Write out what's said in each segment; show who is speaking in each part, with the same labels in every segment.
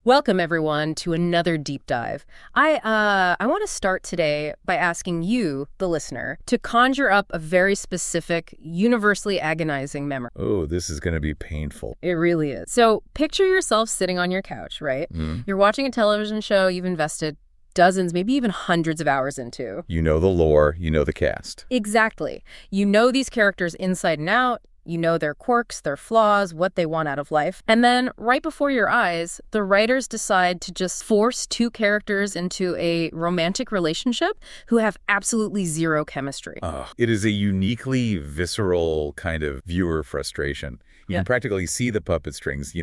Speaker 1: Welcome, everyone, to another deep dive. I want to start today by asking you, the listener, to conjure up a very specific, universally agonizing memory.
Speaker 2: Oh, this is going to be painful.
Speaker 1: It really is. So picture yourself sitting on your couch, right? You're watching a television show you've invested dozens, maybe even hundreds of hours into.
Speaker 2: You know the lore, you know the cast.
Speaker 1: Exactly. You know these characters inside and out. You know their quirks, their flaws, what they want out of life. And then, right before your eyes, the writers decide to just force two characters into a romantic relationship who have absolutely zero chemistry.
Speaker 2: It is a uniquely visceral kind of viewer frustration. You can practically see the puppet strings,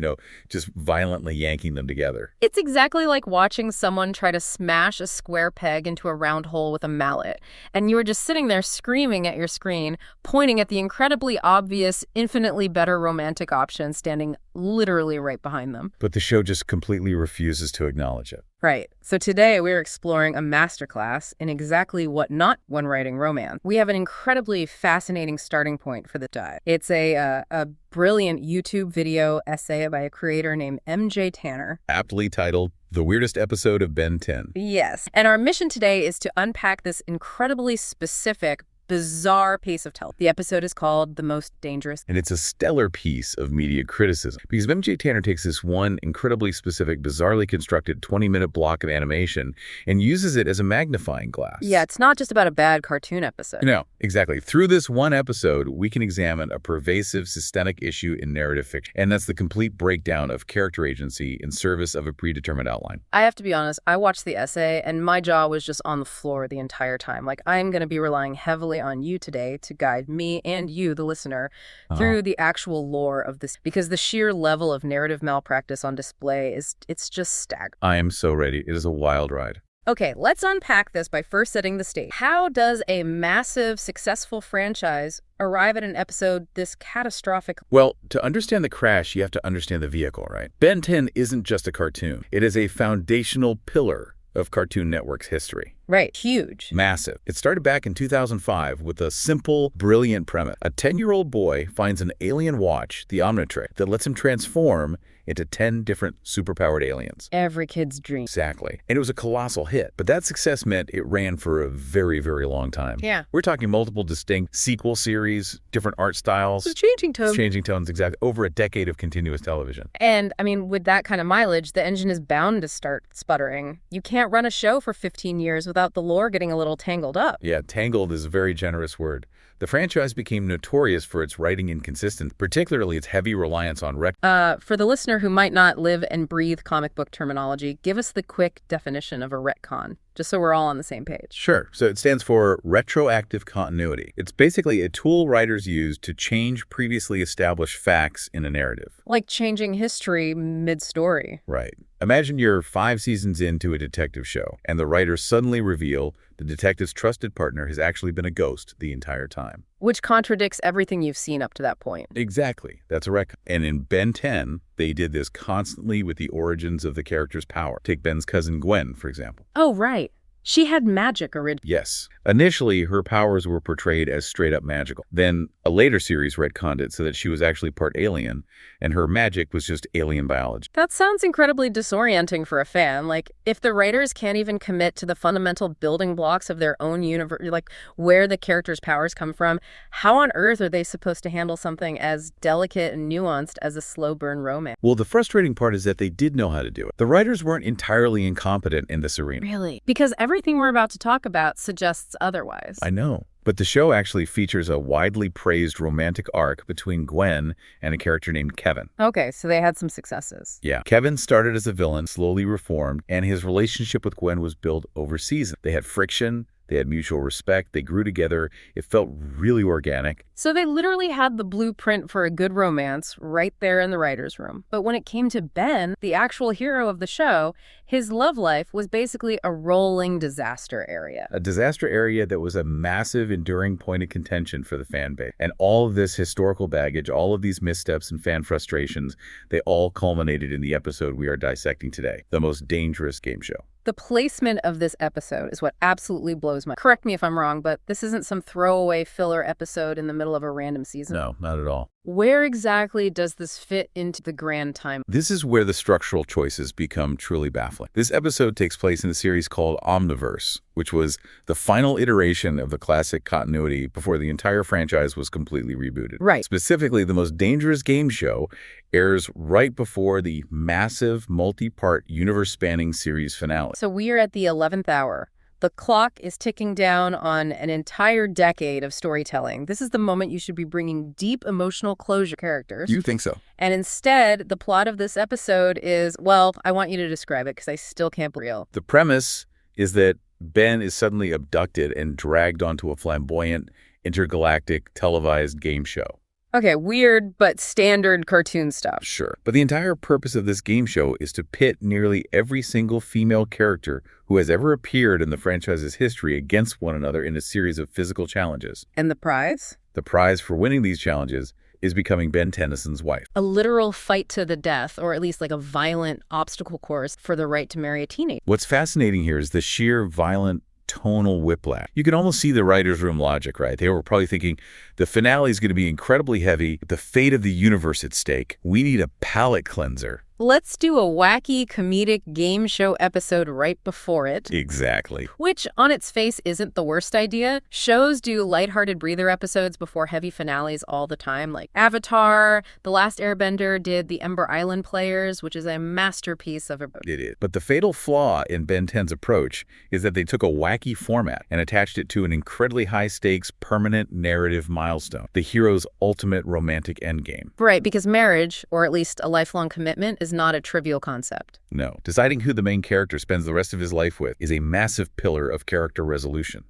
Speaker 2: just violently yanking them together.
Speaker 1: It's exactly like watching someone try to smash a square peg into a round hole with a mallet. And you are just sitting there screaming at your screen, pointing at the incredibly obvious, infinitely better romantic option standing literally right behind them.
Speaker 2: But the show just completely refuses to acknowledge it.
Speaker 1: Right. So today we're exploring a masterclass in exactly what not when writing romance. We have an incredibly fascinating starting point for the dive. It's a brilliant YouTube video essay by a creator named MJ Tanner.
Speaker 2: Aptly titled, The Weirdest Episode of Ben 10.
Speaker 1: Yes. And our mission today is to unpack this incredibly specific, bizarre piece of television. The episode is called The Most Dangerous.
Speaker 2: And it's a stellar piece of media criticism because MJ Tanner takes this one incredibly specific, bizarrely constructed 20-minute block of animation and uses it as a magnifying glass.
Speaker 1: Yeah, it's not just about a bad cartoon episode.
Speaker 2: No, exactly. Through this one episode, we can examine a pervasive systemic issue in narrative fiction, and that's the complete breakdown of character agency in service of a predetermined outline.
Speaker 1: I have to be honest, I watched the essay and my jaw was just on the floor the entire time. Like, I'm going to be relying heavily on you today to guide me and you, the listener, through the actual lore of this, because the sheer level of narrative malpractice on display it's just staggering.
Speaker 2: I am so ready. It is a wild ride.
Speaker 1: Okay, let's unpack this by first setting the stage. How does a massive, successful franchise arrive at an episode this catastrophic?
Speaker 2: Well, to understand the crash, you have to understand the vehicle, right? Ben 10 isn't just a cartoon. It is a foundational pillar of Cartoon Network's history.
Speaker 1: Right, huge.
Speaker 2: Massive. It started back in 2005 with a simple, brilliant premise. A 10-year-old boy finds an alien watch, the Omnitrix, that lets him transform into 10 different superpowered aliens.
Speaker 1: Every kid's dream.
Speaker 2: Exactly. And it was a colossal hit. But that success meant it ran for a very, very long time.
Speaker 1: Yeah.
Speaker 2: We're talking multiple distinct sequel series, different art styles.
Speaker 1: It's changing tones.
Speaker 2: Changing tones, exactly. Over a decade of continuous television.
Speaker 1: And, I mean, with that kind of mileage, the engine is bound to start sputtering. You can't run a show for 15 years without the lore getting a little tangled up.
Speaker 2: Yeah, tangled is a very generous word. The franchise became notorious for its writing inconsistency, particularly its heavy reliance on
Speaker 1: For the listener who might not live and breathe comic book terminology, give us the quick definition of a retcon, just so we're all on the same page.
Speaker 2: Sure. So it stands for retroactive continuity. It's basically a tool writers use to change previously established facts in a narrative.
Speaker 1: Like changing history mid-story.
Speaker 2: Right. Imagine you're 5 seasons into a detective show, and the writers suddenly reveal the detective's trusted partner has actually been a ghost the entire time.
Speaker 1: Which contradicts everything you've seen up to that point.
Speaker 2: Exactly. That's a rec. And in Ben 10, they did this constantly with the origins of the character's power. Take Ben's cousin Gwen, for example.
Speaker 1: Oh, right. She had magic originally.
Speaker 2: Yes. Initially, her powers were portrayed as straight-up magical. Then a later series retconned it so that she was actually part alien, and her magic was just alien biology.
Speaker 1: That sounds incredibly disorienting for a fan. Like, if the writers can't even commit to the fundamental building blocks of their own universe, like where the character's powers come from, how on earth are they supposed to handle something as delicate and nuanced as a slow-burn romance?
Speaker 2: Well, the frustrating part is that they did know how to do it. The writers weren't entirely incompetent in this arena.
Speaker 1: Really? Because everything we're about to talk about suggests otherwise.
Speaker 2: I know. But the show actually features a widely praised romantic arc between Gwen and a character named Kevin.
Speaker 1: Okay, so they had some successes.
Speaker 2: Yeah. Kevin started as a villain, slowly reformed, and his relationship with Gwen was built over seasons. They had friction. They had mutual respect. They grew together. It felt really organic.
Speaker 1: So they literally had the blueprint for a good romance right there in the writer's room. But when it came to Ben, the actual hero of the show, his love life was basically a rolling disaster area.
Speaker 2: A disaster area that was a massive, enduring point of contention for the fan base. And all of this historical baggage, all of these missteps and fan frustrations, they all culminated in the episode we are dissecting today, The Most Dangerous Game Show.
Speaker 1: The placement of this episode is what absolutely blows my... Correct me if I'm wrong, but this isn't some throwaway filler episode in the middle of a random season.
Speaker 2: No, not at all.
Speaker 1: Where exactly does this fit into the grand time?
Speaker 2: This is where the structural choices become truly baffling. This episode takes place in a series called Omniverse, which was the final iteration of the classic continuity before the entire franchise was completely rebooted.
Speaker 1: Right.
Speaker 2: Specifically, the most dangerous game show airs right before the massive multi-part universe-spanning series finale.
Speaker 1: So we are at the 11th hour. The clock is ticking down on an entire decade of storytelling. This is the moment you should be bringing deep emotional closure to characters.
Speaker 2: You think so?
Speaker 1: And instead, the plot of this episode is, well, I want you to describe it because I still can't believe it.
Speaker 2: The premise is that Ben is suddenly abducted and dragged onto a flamboyant, intergalactic, televised game show.
Speaker 1: Okay, weird, but standard cartoon stuff.
Speaker 2: Sure. But the entire purpose of this game show is to pit nearly every single female character who has ever appeared in the franchise's history against one another in a series of physical challenges.
Speaker 1: And the prize?
Speaker 2: The prize for winning these challenges is becoming Ben Tennyson's wife.
Speaker 1: A literal fight to the death, or at least like a violent obstacle course for the right to marry a teenager.
Speaker 2: What's fascinating here is the sheer violent tonal whiplash. You can almost see the writer's room logic, right? They were probably thinking the finale is going to be incredibly heavy, with the fate of the universe at stake. We need a palate cleanser.
Speaker 1: Let's do a wacky comedic game show episode right before it.
Speaker 2: Exactly.
Speaker 1: Which, on its face, isn't the worst idea. Shows do lighthearted breather episodes before heavy finales all the time, like Avatar, The Last Airbender did The Ember Island Players, which is a masterpiece of a...
Speaker 2: It is. But the fatal flaw in Ben 10's approach is that they took a wacky format and attached it to an incredibly high-stakes, permanent narrative milestone, the hero's ultimate romantic endgame.
Speaker 1: Right, because marriage, or at least a lifelong commitment, is not a trivial concept.
Speaker 2: No. Deciding who the main character spends the rest of his life with is a massive pillar of character resolution.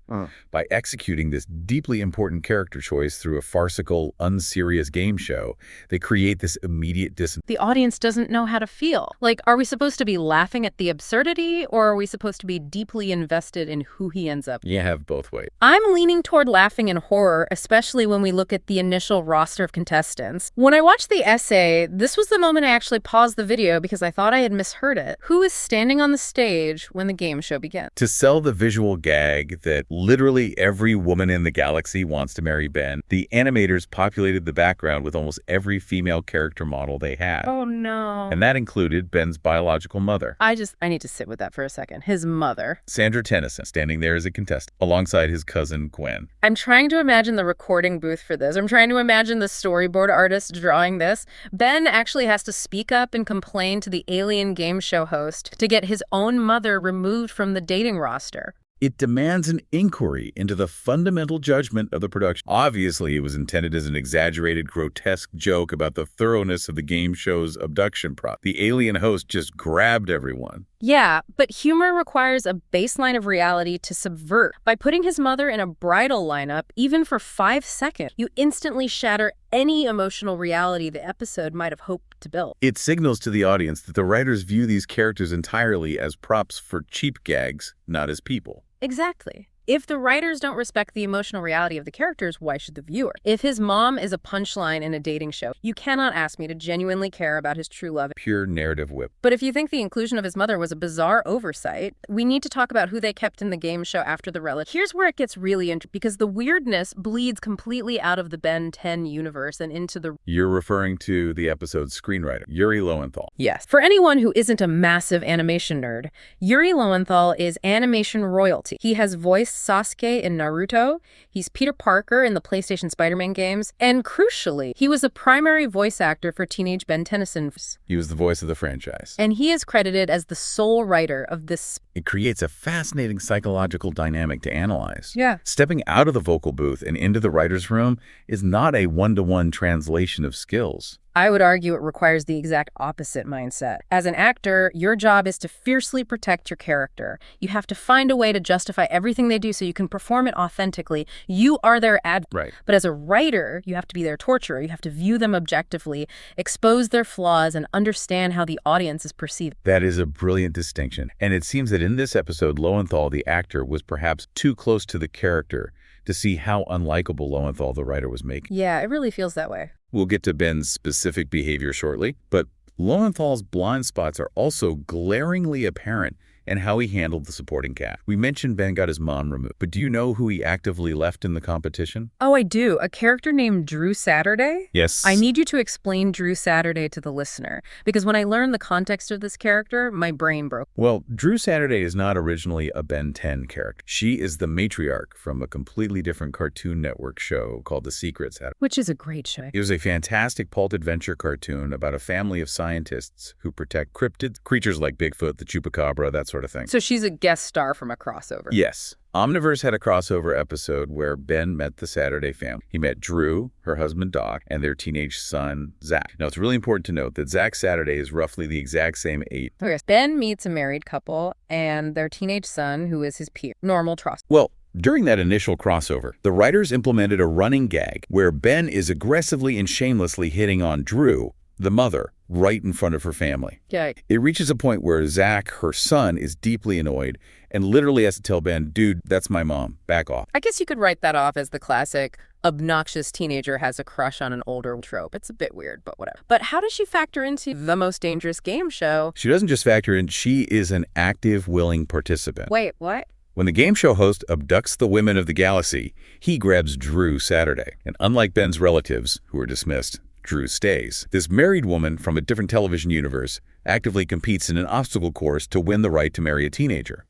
Speaker 2: By executing this deeply important character choice through a farcical, unserious game show, they create this immediate dissonance.
Speaker 1: The audience doesn't know how to feel. Like, are we supposed to be laughing at the absurdity, or are we supposed to be deeply invested in who he ends up?
Speaker 2: You have both ways.
Speaker 1: I'm leaning toward laughing in horror, especially when we look at the initial roster of contestants. When I watched the essay, this was the moment I actually paused the video because I thought I had misheard it. Who is standing on the stage when the game show begins?
Speaker 2: To sell the visual gag that literally every woman in the galaxy wants to marry Ben, the animators populated the background with almost every female character model they had.
Speaker 1: Oh no.
Speaker 2: And that included Ben's biological mother.
Speaker 1: I need to sit with that for a second. His mother.
Speaker 2: Sandra Tennyson, standing there as a contestant, alongside his cousin Gwen.
Speaker 1: I'm trying to imagine the recording booth for this. I'm trying to imagine the storyboard artist drawing this. Ben actually has to speak up and complain to the alien game show host to get his own mother removed from the dating roster.
Speaker 2: It demands an inquiry into the fundamental judgment of the production. Obviously, it was intended as an exaggerated, grotesque joke about the thoroughness of the game show's abduction prop. The alien host just grabbed everyone.
Speaker 1: Yeah, but humor requires a baseline of reality to subvert. By putting his mother in a bridal lineup, even for 5 seconds, you instantly shatter any emotional reality the episode might have hoped to build.
Speaker 2: It signals to the audience that the writers view these characters entirely as props for cheap gags, not as people.
Speaker 1: Exactly. If the writers don't respect the emotional reality of the characters, why should the viewer? If his mom is a punchline in a dating show, you cannot ask me to genuinely care about his true love.
Speaker 2: Pure narrative whip.
Speaker 1: But if you think the inclusion of his mother was a bizarre oversight, we need to talk about who they kept in the game show after the relic. Here's where it gets really interesting, because the weirdness bleeds completely out of the Ben 10 universe and into the...
Speaker 2: You're referring to the episode's screenwriter, Yuri Lowenthal.
Speaker 1: Yes. For anyone who isn't a massive animation nerd, Yuri Lowenthal is animation royalty. He has voiced Sasuke in Naruto, he's Peter Parker in the PlayStation Spider-Man games, and crucially, he was a primary voice actor for Teenage Ben Tennyson.
Speaker 2: He was the voice of the franchise.
Speaker 1: And he is credited as the sole writer of this.
Speaker 2: It creates a fascinating psychological dynamic to analyze.
Speaker 1: Yeah.
Speaker 2: Stepping out of the vocal booth and into the writer's room is not a one-to-one translation of skills.
Speaker 1: I would argue it requires the exact opposite mindset. As an actor, your job is to fiercely protect your character. You have to find a way to justify everything they do so you can perform it authentically. You are their advocate.
Speaker 2: Right.
Speaker 1: But as a writer, you have to be their torturer. You have to view them objectively, expose their flaws, and understand how the audience is perceived.
Speaker 2: That is a brilliant distinction. And it seems that in this episode, Lowenthal, the actor, was perhaps too close to the character to see how unlikable Lowenthal, the writer, was making.
Speaker 1: Yeah, it really feels that way.
Speaker 2: We'll get to Ben's specific behavior shortly, but Lowenthal's blind spots are also glaringly apparent and how he handled the supporting cast. We mentioned Ben got his mom removed, but do you know who he actively left in the competition?
Speaker 1: Oh, I do. A character named Drew Saturday?
Speaker 2: Yes.
Speaker 1: I need you to explain Drew Saturday to the listener, because when I learned the context of this character, my brain broke.
Speaker 2: Well, Drew Saturday is not originally a Ben 10 character. She is the matriarch from a completely different Cartoon Network show called The Secret Saturday.
Speaker 1: Which is a great show.
Speaker 2: It was a fantastic pulp adventure cartoon about a family of scientists who protect cryptid creatures like Bigfoot, the Chupacabra, that sort of thing.
Speaker 1: So she's a guest star from a crossover.
Speaker 2: Yes. Omniverse had a crossover episode where Ben met the Saturday family. He met Drew, her husband Doc, and their teenage son, Zach. Now, it's really important to note that Zach Saturday is roughly the exact same age.
Speaker 1: Okay, Ben meets a married couple and their teenage son, who is his peer. Normal trust.
Speaker 2: Well, during that initial crossover, the writers implemented a running gag where Ben is aggressively and shamelessly hitting on Drew, the mother, right in front of her family.
Speaker 1: Yeah.
Speaker 2: It reaches a point where Zach, her son, is deeply annoyed and literally has to tell Ben, dude, that's my mom. Back off.
Speaker 1: I guess you could write that off as the classic obnoxious teenager has a crush on an older trope. It's a bit weird, but whatever. But how does she factor into the most dangerous game show?
Speaker 2: She doesn't just factor in, she is an active, willing participant.
Speaker 1: Wait, what?
Speaker 2: When the game show host abducts the women of the galaxy, he grabs Drew Saturday. And unlike Ben's relatives, who are dismissed, Drew stays. This married woman from a different television universe actively competes in an obstacle course to win the right to marry a teenager.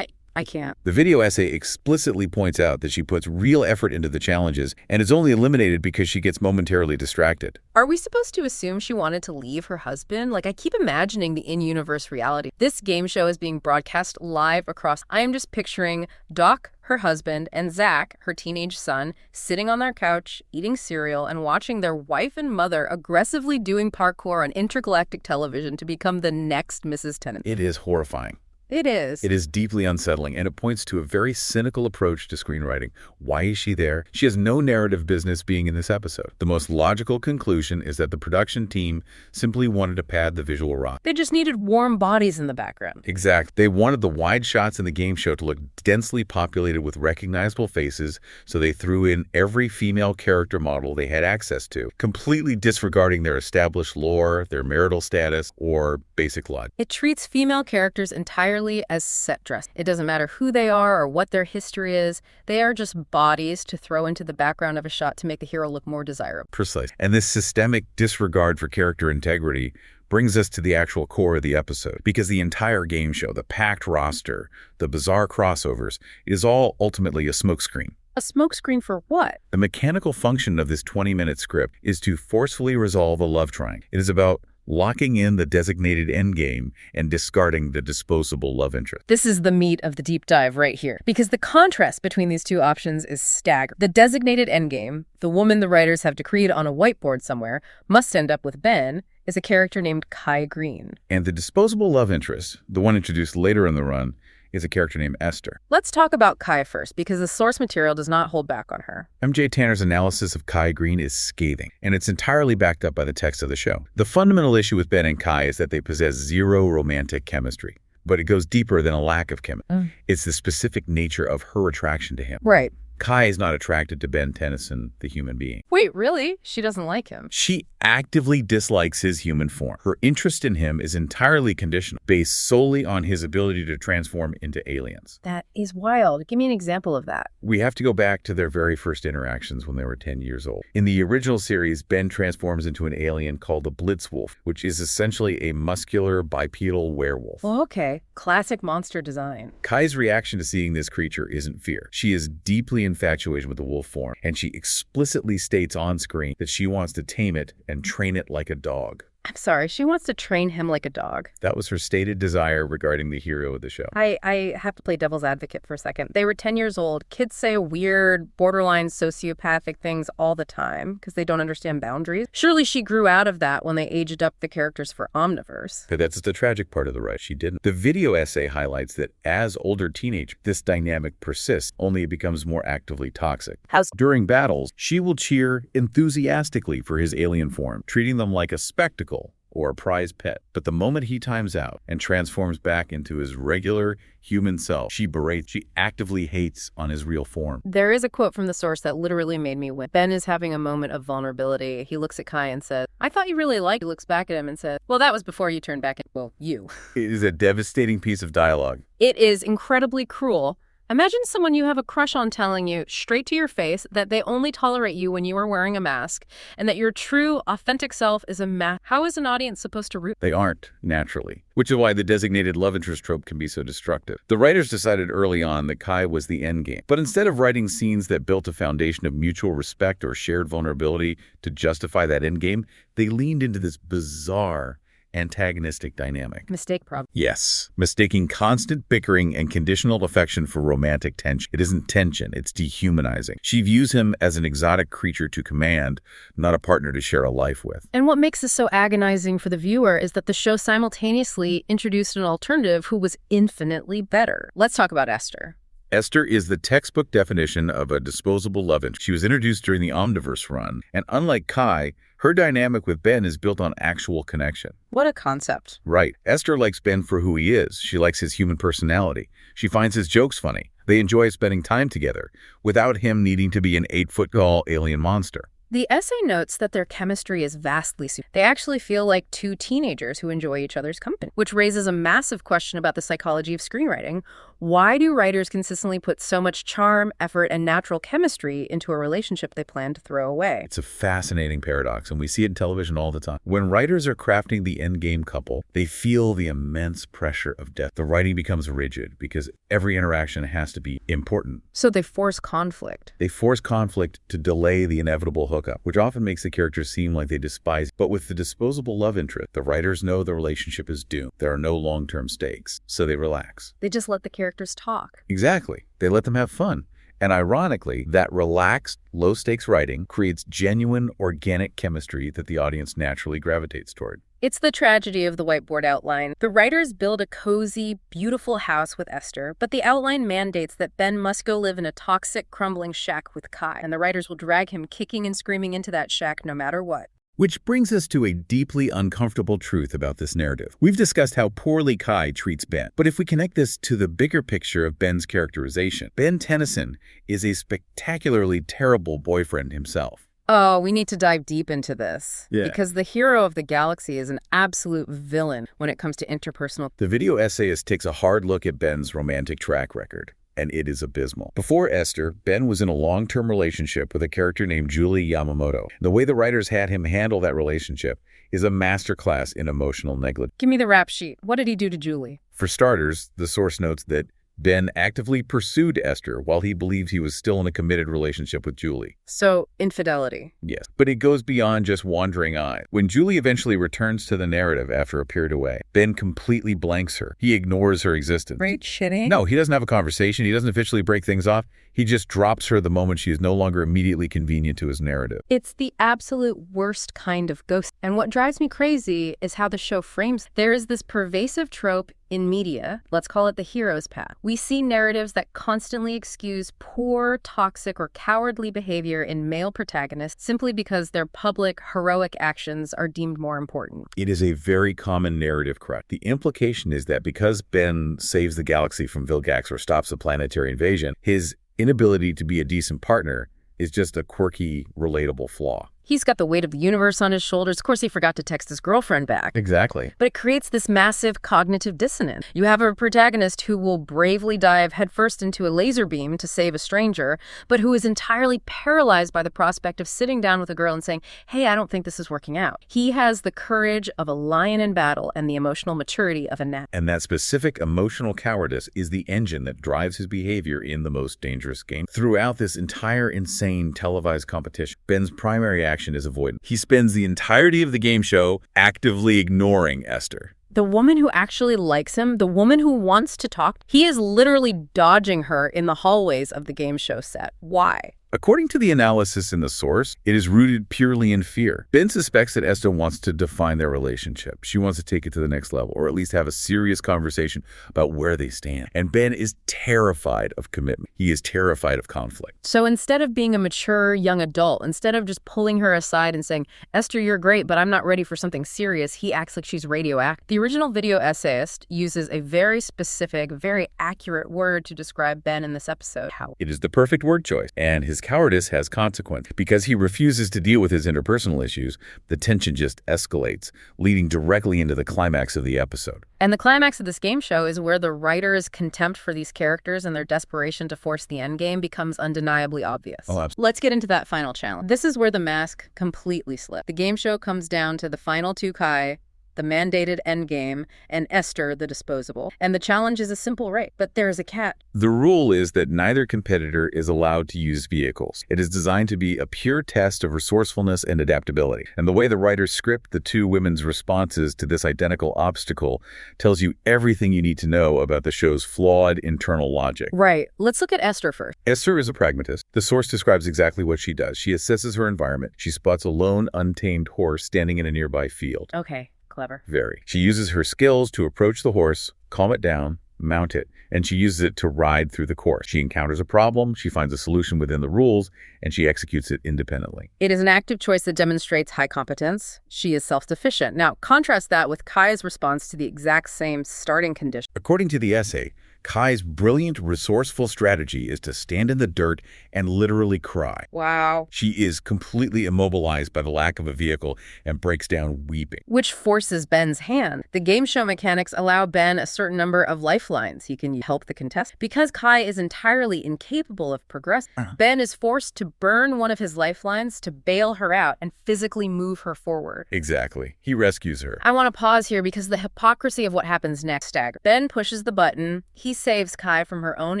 Speaker 1: I can't.
Speaker 2: The video essay explicitly points out that she puts real effort into the challenges and is only eliminated because she gets momentarily distracted.
Speaker 1: Are we supposed to assume she wanted to leave her husband? Like, I keep imagining the in-universe reality. This game show is being broadcast live across. I am just picturing Doc, her husband, and Zach, her teenage son, sitting on their couch, eating cereal, and watching their wife and mother aggressively doing parkour on intergalactic television to become the next Mrs. Tennyson.
Speaker 2: It is horrifying.
Speaker 1: It is.
Speaker 2: It is deeply unsettling, and it points to a very cynical approach to screenwriting. Why is she there? She has no narrative business being in this episode. The most logical conclusion is that the production team simply wanted to pad the visual rot.
Speaker 1: They just needed warm bodies in the background.
Speaker 2: Exactly. They wanted the wide shots in the game show to look densely populated with recognizable faces, so they threw in every female character model they had access to, completely disregarding their established lore, their marital status, or basic logic.
Speaker 1: It treats female characters entirely as set dress. It doesn't matter who they are or what their history is. They are just bodies to throw into the background of a shot to make the hero look more desirable.
Speaker 2: Precise. And this systemic disregard for character integrity brings us to the actual core of the episode, because the entire game show, the packed roster, the bizarre crossovers, is all ultimately a smokescreen.
Speaker 1: A smokescreen for what?
Speaker 2: The mechanical function of this 20-minute script is to forcefully resolve a love triangle. It is about locking in the designated endgame and discarding the disposable love interest.
Speaker 1: This is the meat of the deep dive right here, because the contrast between these two options is staggering. The designated endgame, the woman the writers have decreed on a whiteboard somewhere, must end up with Ben, is a character named Kai Green.
Speaker 2: And the disposable love interest, the one introduced later in the run, is a character named Esther.
Speaker 1: Let's talk about Kai first, because the source material does not hold back on her.
Speaker 2: M.J. Tanner's analysis of Kai Green is scathing, and it's entirely backed up by the text of the show. The fundamental issue with Ben and Kai is that they possess zero romantic chemistry, but it goes deeper than a lack of chemistry. It's the specific nature of her attraction to him.
Speaker 1: Right.
Speaker 2: Kai is not attracted to Ben Tennyson, the human being.
Speaker 1: Wait, really? She doesn't like him?
Speaker 2: She actively dislikes his human form. Her interest in him is entirely conditional, based solely on his ability to transform into aliens.
Speaker 1: That is wild. Give me an example of that.
Speaker 2: We have to go back to their very first interactions when they were 10 years old. In the original series, Ben transforms into an alien called the Blitzwolf, which is essentially a muscular bipedal werewolf.
Speaker 1: Well, okay. Classic monster design.
Speaker 2: Kai's reaction to seeing this creature isn't fear. She is deeply infatuated with the wolf form, and she explicitly states on screen that she wants to tame it and train it like a dog.
Speaker 1: I'm sorry, she wants to train him like a dog.
Speaker 2: That was her stated desire regarding the hero of the show.
Speaker 1: I have to play devil's advocate for a second. They were 10 years old. Kids say weird, borderline sociopathic things all the time because they don't understand boundaries. Surely she grew out of that when they aged up the characters for Omniverse.
Speaker 2: But that's the tragic part of the write. She didn't. The video essay highlights that as older teenagers, this dynamic persists, only it becomes more actively toxic. During battles, she will cheer enthusiastically for his alien form, treating them like a spectacle or a prized pet. But the moment he times out and transforms back into his regular human self, she berates, she actively hates on his real form.
Speaker 1: There is a quote from the source that literally made me win. Ben is having a moment of vulnerability. He looks at Kai and says, I thought you really liked. He looks back at him and says, well, that was before you turned back. Well, you.
Speaker 2: It is a devastating piece of dialogue.
Speaker 1: It is incredibly cruel. Imagine someone you have a crush on telling you straight to your face that they only tolerate you when you are wearing a mask and that your true, authentic self is a mask. How is an audience supposed to root?
Speaker 2: They aren't, naturally. Which is why the designated love interest trope can be so destructive. The writers decided early on that Kai was the endgame. But instead of writing scenes that built a foundation of mutual respect or shared vulnerability to justify that endgame, they leaned into this bizarre antagonistic dynamic.
Speaker 1: Mistake problem.
Speaker 2: Yes, mistaking constant bickering and conditional affection for romantic tension. It isn't tension, it's dehumanizing. She views him as an exotic creature to command, not a partner to share a life with.
Speaker 1: And what makes this so agonizing for the viewer is that the show simultaneously introduced an alternative who was infinitely better. Let's talk about Esther.
Speaker 2: Esther is the textbook definition of a disposable love interest. She was introduced during the Omniverse run, and unlike Kai, her dynamic with Ben is built on actual connection.
Speaker 1: What a concept.
Speaker 2: Right. Esther likes Ben for who he is. She likes his human personality. She finds his jokes funny. They enjoy spending time together, without him needing to be an 8-foot-tall alien monster.
Speaker 1: The essay notes that their chemistry is vastly superior. They actually feel like two teenagers who enjoy each other's company, which raises a massive question about the psychology of screenwriting. Why do writers consistently put so much charm, effort, and natural chemistry into a relationship they plan to throw away?
Speaker 2: It's a fascinating paradox, and we see it in television all the time. When writers are crafting the endgame couple, they feel the immense pressure of death. The writing becomes rigid because every interaction has to be important.
Speaker 1: So they force conflict.
Speaker 2: They force conflict to delay the inevitable hookup, which often makes the characters seem like they despise. But with the disposable love interest, the writers know the relationship is doomed. There are no long-term stakes, so they relax.
Speaker 1: They just let the characters talk.
Speaker 2: Exactly. They let them have fun. And ironically, that relaxed, low-stakes writing creates genuine, organic chemistry that the audience naturally gravitates toward.
Speaker 1: It's the tragedy of the whiteboard outline. The writers build a cozy, beautiful house with Esther, but the outline mandates that Ben must go live in a toxic, crumbling shack with Kai, and the writers will drag him kicking and screaming into that shack no matter what.
Speaker 2: Which brings us to a deeply uncomfortable truth about this narrative. We've discussed how poorly Kai treats Ben, but if we connect this to the bigger picture of Ben's characterization, Ben Tennyson is a spectacularly terrible boyfriend himself.
Speaker 1: Oh, we need to dive deep into this.
Speaker 2: Yeah.
Speaker 1: Because the hero of the galaxy is an absolute villain when it comes to interpersonal.
Speaker 2: The video essayist takes a hard look at Ben's romantic track record, and it is abysmal. Before Esther, Ben was in a long-term relationship with a character named Julie Yamamoto. The way the writers had him handle that relationship is a masterclass in emotional negligence.
Speaker 1: Give me the rap sheet. What did he do to Julie?
Speaker 2: For starters, the source notes that Ben actively pursued Esther while he believed he was still in a committed relationship with Julie.
Speaker 1: So, infidelity.
Speaker 2: Yes, but it goes beyond just wandering eyes. When Julie eventually returns to the narrative after a period away, Ben completely blanks her. He ignores her existence.
Speaker 1: Great shitting.
Speaker 2: No, he doesn't have a conversation. He doesn't officially break things off. He just drops her the moment she is no longer immediately convenient to his narrative.
Speaker 1: It's the absolute worst kind of ghost. And what drives me crazy is how the show frames. There is this pervasive trope in media, let's call it the hero's path. We see narratives that constantly excuse poor, toxic, or cowardly behavior in male protagonists simply because their public, heroic actions are deemed more important.
Speaker 2: It is a very common narrative crutch. The implication is that because Ben saves the galaxy from Vilgax or stops a planetary invasion, his inability to be a decent partner is just a quirky, relatable flaw.
Speaker 1: He's got the weight of the universe on his shoulders. Of course, he forgot to text his girlfriend back.
Speaker 2: Exactly.
Speaker 1: But it creates this massive cognitive dissonance. You have a protagonist who will bravely dive headfirst into a laser beam to save a stranger, but who is entirely paralyzed by the prospect of sitting down with a girl and saying, hey, I don't think this is working out. He has the courage of a lion in battle and the emotional maturity of a gnat.
Speaker 2: And that specific emotional cowardice is the engine that drives his behavior in the most dangerous game. Throughout this entire insane televised competition, Ben's primary action is avoidance. He spends the entirety of the game show actively ignoring Esther.
Speaker 1: The woman who actually likes him, the woman who wants to talk, he is literally dodging her in the hallways of the game show set. Why?
Speaker 2: According to the analysis in the source, it is rooted purely in fear. Ben suspects that Esther wants to define their relationship. She wants to take it to the next level, or at least have a serious conversation about where they stand. And Ben is terrified of commitment. He is terrified of conflict.
Speaker 1: So instead of being a mature young adult, instead of just pulling her aside and saying, Esther, you're great, but I'm not ready for something serious, he acts like she's radioactive. The original video essayist uses a very specific, very accurate word to describe Ben in this episode. How?
Speaker 2: It is the perfect word choice, and his cowardice has consequence. Because he refuses to deal with his interpersonal issues, the tension just escalates, leading directly into the climax of the episode.
Speaker 1: And the climax of this game show is where the writer's contempt for these characters and their desperation to force the endgame becomes undeniably obvious.
Speaker 2: Oh, absolutely.
Speaker 1: Let's get into that final challenge. This is where the mask completely slipped. The game show comes down to the final two Kai, the mandated endgame, and Esther, the disposable. And the challenge is a simple race, but there is a catch.
Speaker 2: The rule is that neither competitor is allowed to use vehicles. It is designed to be a pure test of resourcefulness and adaptability. And the way the writers script the two women's responses to this identical obstacle tells you everything you need to know about the show's flawed internal logic.
Speaker 1: Right. Let's look at Esther first.
Speaker 2: Esther is a pragmatist. The source describes exactly what she does. She assesses her environment. She spots a lone, untamed horse standing in a nearby field.
Speaker 1: Okay. Clever.
Speaker 2: Very. She uses her skills to approach the horse, calm it down, mount it, and she uses it to ride through the course. She encounters a problem, she finds a solution within the rules, and she executes it independently.
Speaker 1: It is an active choice that demonstrates high competence. She is self-sufficient. Now, contrast that with Kai's response to the exact same starting condition.
Speaker 2: According to the essay, Kai's brilliant, resourceful strategy is to stand in the dirt and literally cry.
Speaker 1: Wow.
Speaker 2: She is completely immobilized by the lack of a vehicle and breaks down weeping.
Speaker 1: Which forces Ben's hand. The game show mechanics allow Ben a certain number of lifelines he can help the contestant. Because Kai is entirely incapable of progressing, Ben is forced to burn one of his lifelines to bail her out and physically move her forward.
Speaker 2: Exactly. He rescues her.
Speaker 1: I want to pause here because the hypocrisy of what happens next staggers. Ben pushes the button. He saves Kai from her own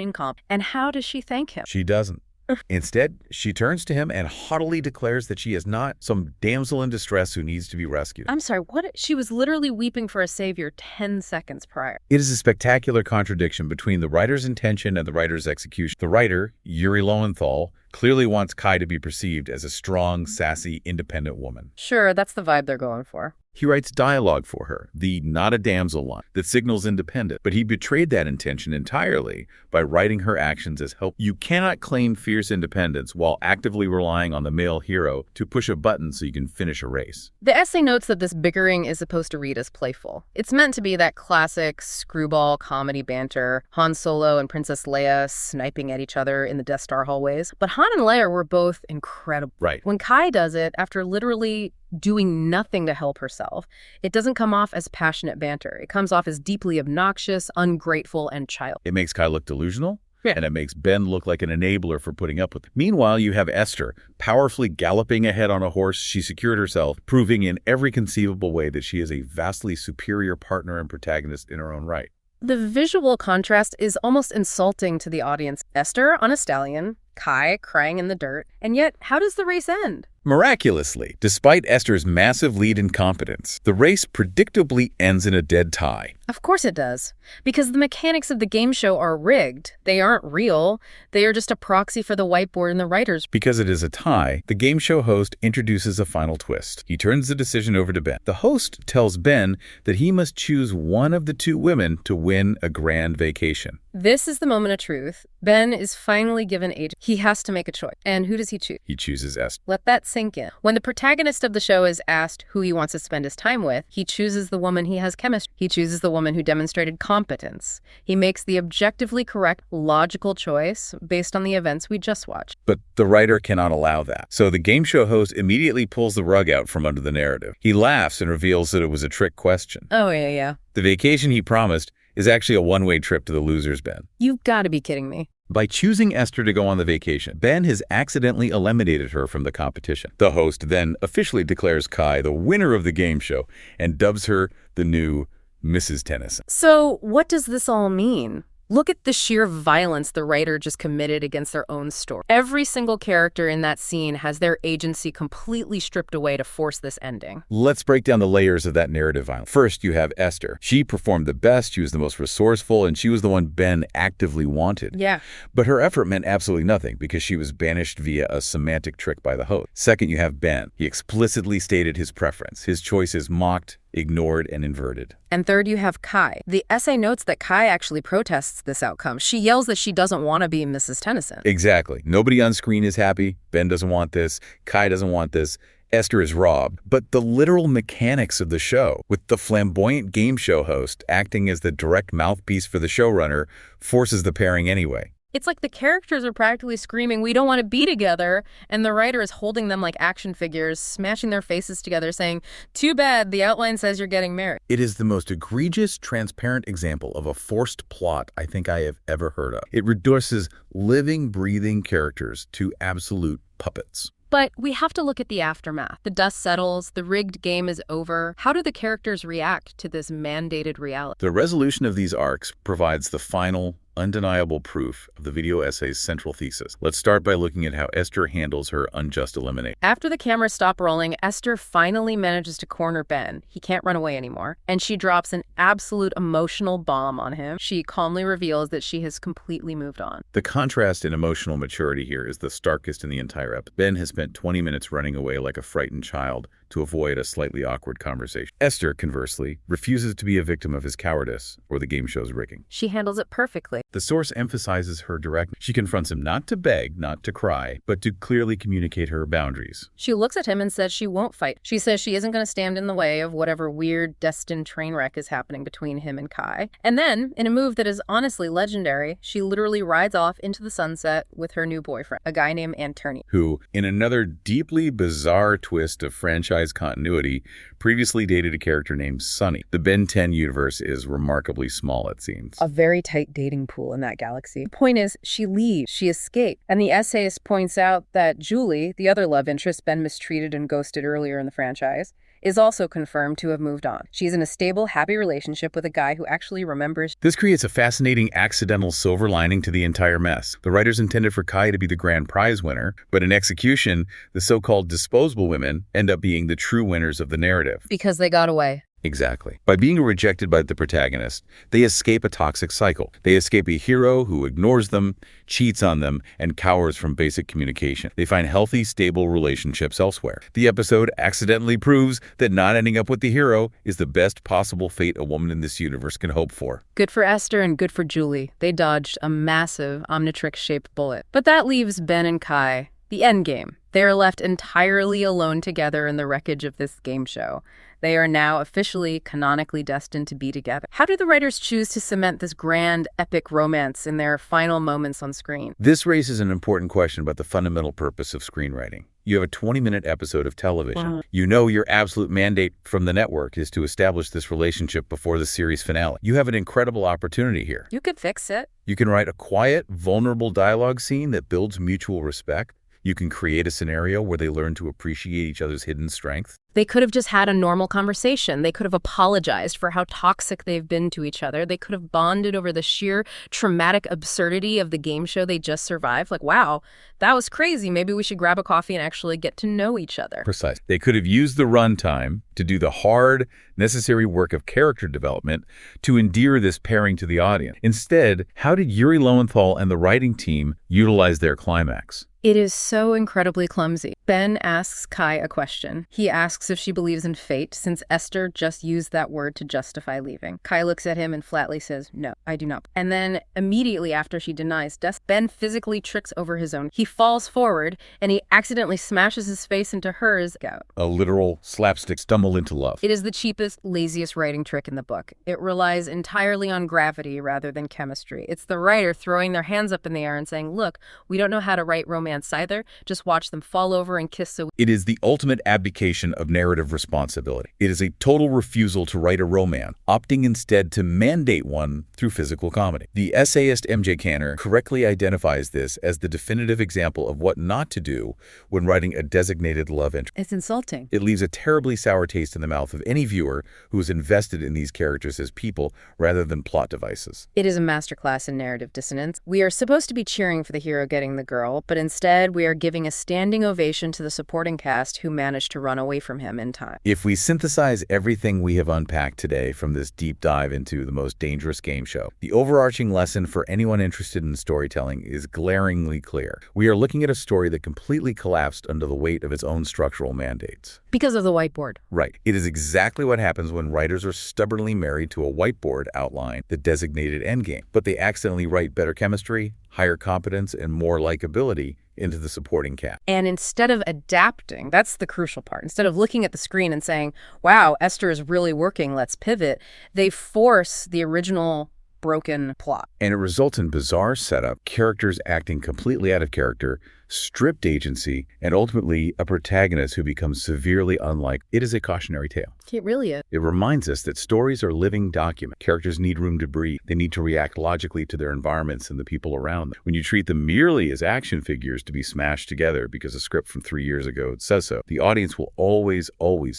Speaker 1: incompetence. And how does she thank him?
Speaker 2: She doesn't. Instead, she turns to him and haughtily declares that she is not some damsel in distress who needs to be rescued.
Speaker 1: I'm sorry, what? She was literally weeping for a savior 10 seconds prior.
Speaker 2: It is a spectacular contradiction between the writer's intention and the writer's execution. The writer, Yuri Lowenthal, clearly wants Kai to be perceived as a strong, sassy, independent woman.
Speaker 1: Sure, that's the vibe they're going for.
Speaker 2: He writes dialogue for her, the not a damsel line, that signals independence. But he betrayed that intention entirely by writing her actions as help. You cannot claim fierce independence while actively relying on the male hero to push a button so you can finish a race.
Speaker 1: The essay notes that this bickering is supposed to read as playful. It's meant to be that classic screwball comedy banter, Han Solo and Princess Leia sniping at each other in the Death Star hallways. But Han and Leia were both incredible.
Speaker 2: Right.
Speaker 1: When Kai does it, after literally doing nothing to help herself, it doesn't come off as passionate banter. It comes off as deeply obnoxious, ungrateful, and childish.
Speaker 2: It makes Kai look delusional,
Speaker 1: Yeah.
Speaker 2: and it makes Ben look like an enabler for putting up with it. Meanwhile, you have Esther, powerfully galloping ahead on a horse she secured herself, proving in every conceivable way that she is a vastly superior partner and protagonist in her own right.
Speaker 1: The visual contrast is almost insulting to the audience. Esther on a stallion, Kai crying in the dirt, and yet how does the race end?
Speaker 2: Miraculously, despite Esther's massive lead in competence, the race predictably ends in a dead tie.
Speaker 1: Of course it does, because the mechanics of the game show are rigged. They aren't real. They are just a proxy for the whiteboard and the writers.
Speaker 2: Because it is a tie, the game show host introduces a final twist. He turns the decision over to Ben. The host tells Ben that he must choose one of the two women to win a grand vacation.
Speaker 1: This is the moment of truth. Ben is finally given agency. He has to make a choice. And who does he choose?
Speaker 2: He chooses Esther.
Speaker 1: Let that sink in. When the protagonist of the show is asked who he wants to spend his time with, he chooses the woman he has chemistry. He chooses the woman who demonstrated competence. He makes the objectively correct, logical choice based on the events we just watched.
Speaker 2: But the writer cannot allow that. So the game show host immediately pulls the rug out from under the narrative. He laughs and reveals that it was a trick question.
Speaker 1: Oh, yeah.
Speaker 2: The vacation he promised is actually a one-way trip to the loser's Ben.
Speaker 1: You've got to be kidding me.
Speaker 2: By choosing Esther to go on the vacation, Ben has accidentally eliminated her from the competition. The host then officially declares Kai the winner of the game show and dubs her the new Mrs. Tennyson.
Speaker 1: So what does this all mean? Look at the sheer violence the writer just committed against their own story. Every single character in that scene has their agency completely stripped away to force this ending.
Speaker 2: Let's break down the layers of that narrative violence. First, you have Esther. She performed the best, she was the most resourceful, and she was the one Ben actively wanted.
Speaker 1: Yeah.
Speaker 2: But her effort meant absolutely nothing because she was banished via a semantic trick by the host. Second, you have Ben. He explicitly stated his preference. His choices mocked, ignored, and inverted.
Speaker 1: And third, you have Kai. The essay notes that Kai actually protests this outcome. She yells that she doesn't want to be Mrs. Tennyson.
Speaker 2: Exactly. Nobody on screen is happy. Ben doesn't want this. Kai doesn't want this. Esther is robbed. But the literal mechanics of the show, with the flamboyant game show host acting as the direct mouthpiece for the showrunner, forces the pairing anyway.
Speaker 1: It's like the characters are practically screaming, "We don't want to be together," and the writer is holding them like action figures, smashing their faces together, saying, "Too bad, the outline says you're getting married."
Speaker 2: It is the most egregious, transparent example of a forced plot I think I have ever heard of. It reduces living, breathing characters to absolute puppets.
Speaker 1: But we have to look at the aftermath. The dust settles, the rigged game is over. How do the characters react to this mandated reality?
Speaker 2: The resolution of these arcs provides the final, undeniable proof of the video essay's central thesis. Let's start by looking at how Esther handles her unjust elimination.
Speaker 1: After the cameras stop rolling, Esther finally manages to corner Ben. He can't run away anymore. And she drops an absolute emotional bomb on him. She calmly reveals that she has completely moved on.
Speaker 2: The contrast in emotional maturity here is the starkest in the entire episode. Ben has spent 20 minutes running away like a frightened child to avoid a slightly awkward conversation. Esther, conversely, refuses to be a victim of his cowardice or the game show's rigging.
Speaker 1: She handles it perfectly.
Speaker 2: The source emphasizes her directness. She confronts him not to beg, not to cry, but to clearly communicate her boundaries.
Speaker 1: She looks at him and says she won't fight. She says she isn't going to stand in the way of whatever weird, destined train wreck is happening between him and Kai. And then, in a move that is honestly legendary, she literally rides off into the sunset with her new boyfriend, a guy named Anthony,
Speaker 2: who, in another deeply bizarre twist of franchise continuity, previously dated a character named Sunny. The Ben 10 universe is remarkably small, it seems.
Speaker 1: A very tight dating pool in that galaxy. The point is, she leaves, she escaped. And the essayist points out that Julie, the other love interest Ben mistreated and ghosted earlier in the franchise, is also confirmed to have moved on. She's in a stable, happy relationship with a guy who actually remembers.
Speaker 2: This creates a fascinating accidental silver lining to the entire mess. The writers intended for Kai to be the grand prize winner, but in execution, the so-called disposable women end up being the true winners of the narrative.
Speaker 1: Because they got away.
Speaker 2: Exactly. By being rejected by the protagonist, they escape a toxic cycle. They escape a hero who ignores them, cheats on them, and cowers from basic communication. They find healthy, stable relationships elsewhere. The episode accidentally proves that not ending up with the hero is the best possible fate a woman in this universe can hope for.
Speaker 1: Good for Esther and good for Julie. They dodged a massive Omnitrix-shaped bullet. But that leaves Ben and Kai. The endgame. They are left entirely alone together in the wreckage of this game show. They are now officially, canonically destined to be together. How do the writers choose to cement this grand, epic romance in their final moments on screen?
Speaker 2: This raises an important question about the fundamental purpose of screenwriting. You have a 20-minute episode of television.
Speaker 1: Wow.
Speaker 2: You know your absolute mandate from the network is to establish this relationship before the series finale. You have an incredible opportunity here.
Speaker 1: You could fix it.
Speaker 2: You can write a quiet, vulnerable dialogue scene that builds mutual respect. You can create a scenario where they learn to appreciate each other's hidden strength.
Speaker 1: They could have just had a normal conversation. They could have apologized for how toxic they've been to each other. They could have bonded over the sheer traumatic absurdity of the game show they just survived. Like, wow, that was crazy. Maybe we should grab a coffee and actually get to know each other.
Speaker 2: Precise. They could have used the runtime to do the hard, necessary work of character development to endear this pairing to the audience. Instead, how did Yuri Lowenthal and the writing team utilize their climax?
Speaker 1: It is so incredibly clumsy. Ben asks Kai a question. He asks if she believes in fate, since Esther just used that word to justify leaving. Kai looks at him and flatly says, "No, I do not." And then, immediately after she denies death, Ben physically tricks over his own. He falls forward, and he accidentally smashes his face into hers.
Speaker 2: A literal slapstick stumble into love.
Speaker 1: It is the cheapest, laziest writing trick in the book. It relies entirely on gravity rather than chemistry. It's the writer throwing their hands up in the air and saying, "Look, we don't know how to write romantic romance either. Just watch them fall over and kiss so
Speaker 2: It is the ultimate abdication of narrative responsibility. It is a total refusal to write a romance, opting instead to mandate one through physical comedy. The essayist M.J. Canner correctly identifies this as the definitive example of what not to do when writing a designated love interest.
Speaker 1: It's insulting.
Speaker 2: It leaves a terribly sour taste in the mouth of any viewer who is invested in these characters as people rather than plot devices.
Speaker 1: It is a masterclass in narrative dissonance. We are supposed to be cheering for the hero getting the girl, but instead we are giving a standing ovation to the supporting cast who managed to run away from him in time.
Speaker 2: If we synthesize everything we have unpacked today from this deep dive into the most dangerous game show, the overarching lesson for anyone interested in storytelling is glaringly clear. We are looking at a story that completely collapsed under the weight of its own structural mandates.
Speaker 1: Because of the whiteboard.
Speaker 2: Right. It is exactly what happens when writers are stubbornly married to a whiteboard outline, the designated endgame, but they accidentally write better chemistry, higher competence, and more likability into the supporting cast.
Speaker 1: And instead of adapting, that's the crucial part, instead of looking at the screen and saying, wow, Esther is really working, let's pivot, they force the original broken plot.
Speaker 2: And it results in bizarre setup, characters acting completely out of character, stripped agency, and ultimately a protagonist who becomes severely unlike. It is a cautionary tale.
Speaker 1: It really is.
Speaker 2: It reminds us that stories are living documents. Characters need room to breathe. They need to react logically to their environments and the people around them. When you treat them merely as action figures to be smashed together because a script from 3 years ago says so, the audience will always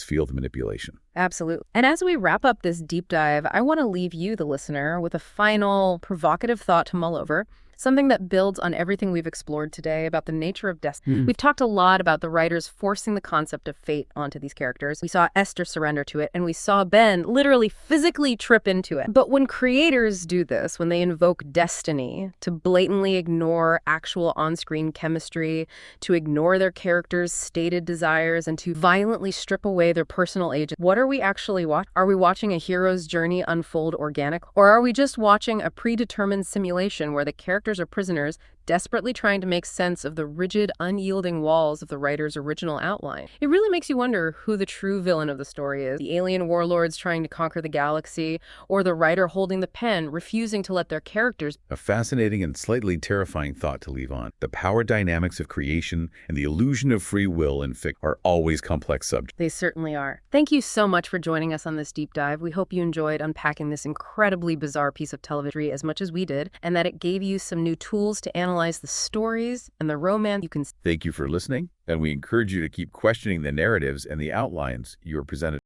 Speaker 2: feel the manipulation.
Speaker 1: Absolutely. And as we wrap up this deep dive, I want to leave you, the listener, with a final provocative thought to mull over. Something that builds on everything we've explored today about the nature of destiny. We've talked a lot about the writers forcing the concept of fate onto these characters. We saw Esther surrender to it, and we saw Ben literally physically trip into it. But when creators do this, when they invoke destiny to blatantly ignore actual on-screen chemistry, to ignore their characters' stated desires, and to violently strip away their personal agents, what are we actually watching? Are we watching a hero's journey unfold organic? Or are we just watching a predetermined simulation where the characters are prisoners desperately trying to make sense of the rigid, unyielding walls of the writer's original outline? It really makes you wonder who the true villain of the story is. The alien warlords trying to conquer the galaxy, or the writer holding the pen, refusing to let their characters...
Speaker 2: A fascinating and slightly terrifying thought to leave on. The power dynamics of creation and the illusion of free will in fiction are always complex subjects.
Speaker 1: They certainly are. Thank you so much for joining us on this deep dive. We hope you enjoyed unpacking this incredibly bizarre piece of television as much as we did, and that it gave you some new tools to analyze the stories and the romance you can...
Speaker 2: Thank you for listening, and we encourage you to keep questioning the narratives and the outlines you are presented.